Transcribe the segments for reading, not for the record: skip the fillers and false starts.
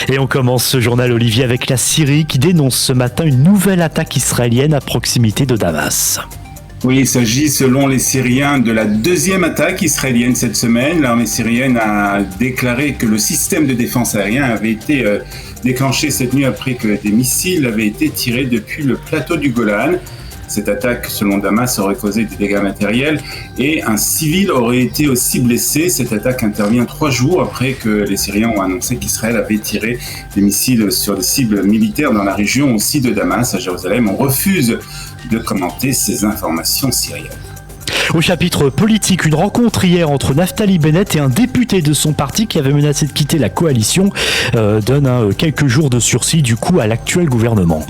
Et on commence ce journal, Olivier, avec la Syrie qui dénonce ce matin une nouvelle attaque israélienne à proximité de Damas. Oui, il s'agit selon les Syriens de la deuxième attaque israélienne cette semaine. L'armée syrienne a déclaré que le système de défense aérien avait été déclenché cette nuit après que des missiles avaient été tirés depuis le plateau du Golan. Cette attaque, selon Damas, aurait causé des dégâts matériels et un civil aurait été aussi blessé. Cette attaque intervient 3 jours après que les Syriens ont annoncé qu'Israël avait tiré des missiles sur des cibles militaires dans la région aussi de Damas, à Jérusalem. On refuse de commenter ces informations syriennes. Au chapitre politique, une rencontre hier entre Naftali Bennett et un député de son parti qui avait menacé de quitter la coalition donne quelques jours de sursis du coup à l'actuel gouvernement.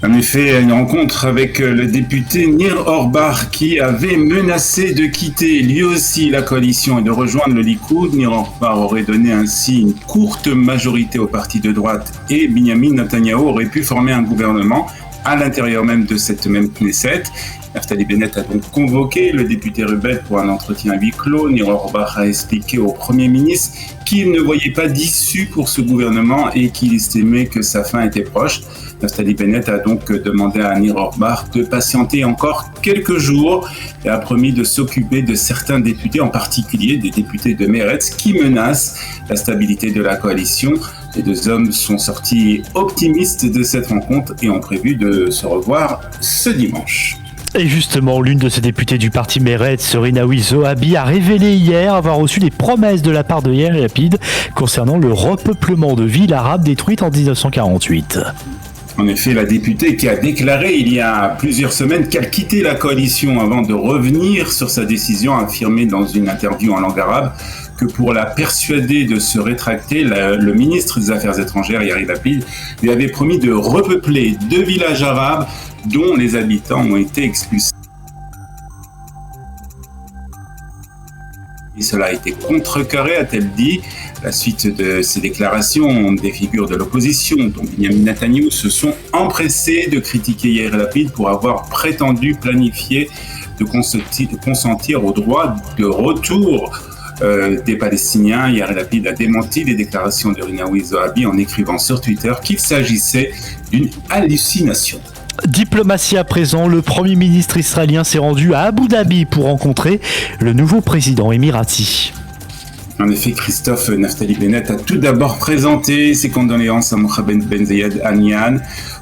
En effet, une rencontre avec le député Nir Orbar qui avait menacé de quitter lui aussi la coalition et de rejoindre le Likoud. Nir Orbar aurait donné ainsi une courte majorité au parti de droite et Benjamin Netanyahu aurait pu former un gouvernement à l'intérieur même de cette même Knesset. Naftali Bennett a donc convoqué le député rebelle pour un entretien à huis clos. Nir Orbar a expliqué au Premier ministre qu'il ne voyait pas d'issue pour ce gouvernement et qu'il estimait que sa fin était proche. Naftali Bennett a donc demandé à Nir Orbar de patienter encore quelques jours et a promis de s'occuper de certains députés, en particulier des députés de Meretz qui menacent la stabilité de la coalition. Les deux hommes sont sortis optimistes de cette rencontre et ont prévu de se revoir ce dimanche. Et justement, l'une de ces députés du parti Meretz, Rinaoui Zohabi, a révélé hier avoir reçu des promesses de la part de Yair Lapid concernant le repeuplement de villes arabes détruites en 1948. En effet, la députée qui a déclaré il y a plusieurs semaines qu'elle quittait la coalition avant de revenir sur sa décision, a affirmé dans une interview en langue arabe que pour la persuader de se rétracter, le ministre des Affaires étrangères, Yair Lapid, lui avait promis de repeupler 2 villages arabes dont les habitants ont été expulsés. Et cela a été contrecarré, a-t-elle dit. La suite de ces déclarations, des figures de l'opposition, dont Benjamin Netanyahu, se sont empressés de critiquer Yair Lapid pour avoir prétendu planifier de consentir au droit de retour des Palestiniens. Yair Lapid a démenti les déclarations de Rinaoui Zohabi en écrivant sur Twitter qu'il s'agissait d'une hallucination. Diplomatie à présent, le Premier ministre israélien s'est rendu à Abu Dhabi pour rencontrer le nouveau président émirati. En effet, Christophe Naftali Bennett a tout d'abord présenté ses condoléances à Mohamed Ben Zayed Al Nahyan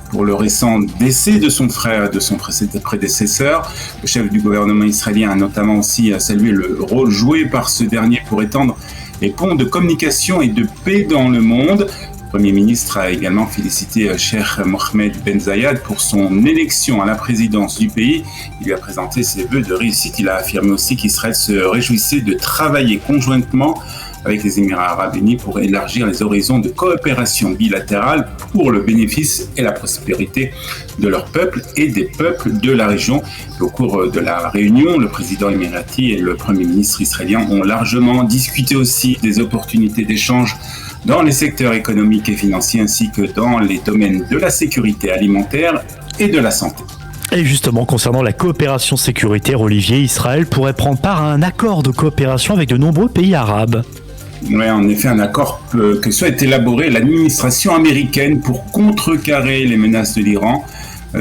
pour le récent décès de son frère et de son prédécesseur. Le chef du gouvernement israélien a notamment aussi salué le rôle joué par ce dernier pour étendre les ponts de communication et de paix dans le monde. Le Premier ministre a également félicité Cheikh Mohammed Ben Zayed pour son élection à la présidence du pays. Il lui a présenté ses vœux de réussite. Il a affirmé aussi qu'Israël se réjouissait de travailler conjointement avec les Émirats arabes unis pour élargir les horizons de coopération bilatérale pour le bénéfice et la prospérité de leur peuple et des peuples de la région. Au cours de la réunion, le président émirati et le Premier ministre israélien ont largement discuté aussi des opportunités d'échange dans les secteurs économiques et financiers ainsi que dans les domaines de la sécurité alimentaire et de la santé. Et justement, concernant la coopération sécuritaire, Olivier, Israël pourrait prendre part à un accord de coopération avec de nombreux pays arabes. Oui, en effet, un accord que souhaite élaborer l'administration américaine pour contrecarrer les menaces de l'Iran.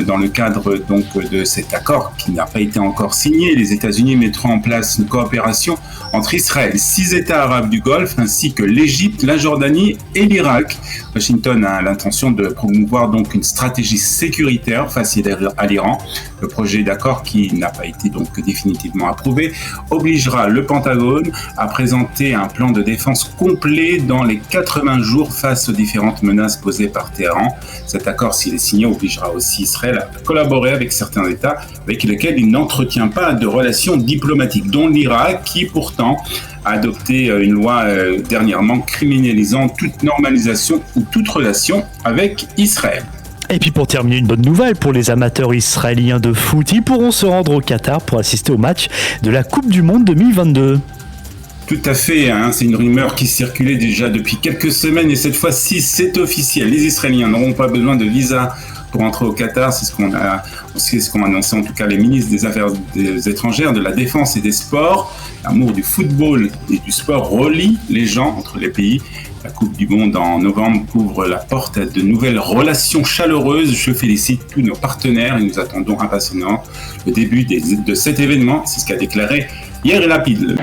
Dans le cadre donc de cet accord qui n'a pas été encore signé, les États-Unis mettront en place une coopération entre Israël, 6 États arabes du Golfe, ainsi que l'Égypte, la Jordanie et l'Irak. Washington a l'intention de promouvoir donc une stratégie sécuritaire face à l'Iran. Le projet d'accord, qui n'a pas été donc définitivement approuvé, obligera le Pentagone à présenter un plan de défense complet dans les 80 jours face aux différentes menaces posées par Téhéran. Cet accord, s'il est signé, obligera aussi Israël à collaborer avec certains États avec lesquels il n'entretient pas de relations diplomatiques, dont l'Irak, qui pourtant a adopté une loi dernièrement criminalisant toute normalisation ou toute relation avec Israël. Et puis pour terminer, une bonne nouvelle pour les amateurs israéliens de foot, ils pourront se rendre au Qatar pour assister au match de la Coupe du Monde 2022. Tout à fait, c'est une rumeur qui circulait déjà depuis quelques semaines et cette fois-ci c'est officiel. Les Israéliens n'auront pas besoin de visa pour entrer au Qatar. C'est ce qu'ont annoncé en tout cas les ministres des Affaires étrangères, de la Défense et des Sports. L'amour du football et du sport relie les gens entre les pays. La Coupe du Monde en novembre couvre la porte à de nouvelles relations chaleureuses. Je félicite tous nos partenaires et nous attendons impatiemment le début de cet événement. C'est ce qu'a déclaré Yair Lapid.